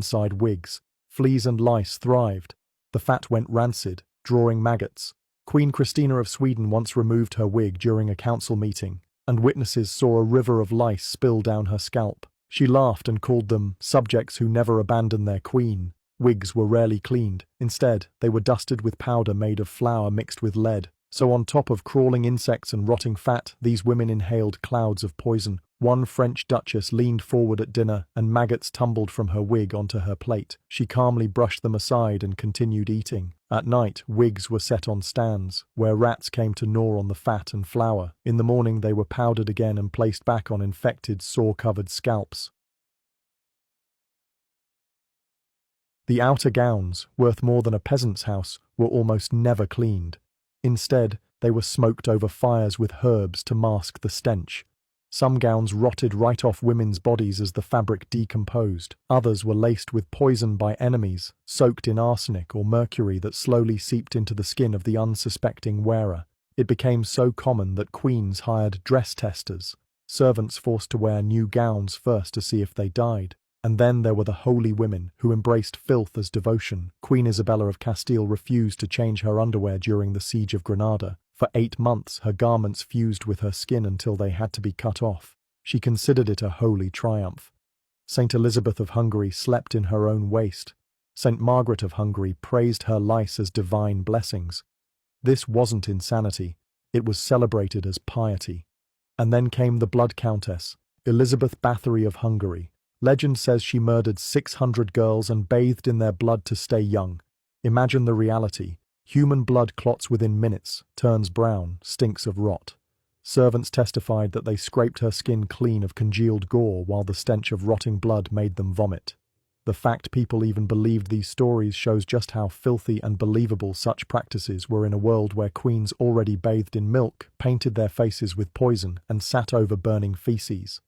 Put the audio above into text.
inside wigs. Fleas and lice thrived. The fat went rancid, drawing maggots. Queen Christina of Sweden once removed her wig during a council meeting, and witnesses saw a river of lice spill down her scalp. She laughed and called them subjects who never abandon their queen. Wigs were rarely cleaned. Instead, they were dusted with powder made of flour mixed with lead. So on top of crawling insects and rotting fat, these women inhaled clouds of poison. One French duchess leaned forward at dinner, and maggots tumbled from her wig onto her plate. She calmly brushed them aside and continued eating. At night, wigs were set on stands, where rats came to gnaw on the fat and flour. In the morning, they were powdered again and placed back on infected, sore-covered scalps. The outer gowns, worth more than a peasant's house, were almost never cleaned. Instead, they were smoked over fires with herbs to mask the stench. Some gowns rotted right off women's bodies as the fabric decomposed. Others were laced with poison by enemies, soaked in arsenic or mercury that slowly seeped into the skin of the unsuspecting wearer. It became so common that queens hired dress testers, servants forced to wear new gowns first to see if they died. And then there were the holy women, who embraced filth as devotion. Queen Isabella of Castile refused to change her underwear during the siege of Granada. For 8 months, her garments fused with her skin until they had to be cut off. She considered it a holy triumph. Saint Elizabeth of Hungary slept in her own waste. Saint Margaret of Hungary praised her lice as divine blessings. This wasn't insanity. It was celebrated as piety. And then came the Blood Countess, Elizabeth Bathory of Hungary. Legend says she murdered 600 girls and bathed in their blood to stay young. Imagine the reality. Human blood clots within minutes, turns brown, stinks of rot. Servants testified that they scraped her skin clean of congealed gore while the stench of rotting blood made them vomit. The fact people even believed these stories shows just how filthy and believable such practices were in a world where queens already bathed in milk, painted their faces with poison, and sat over burning feces.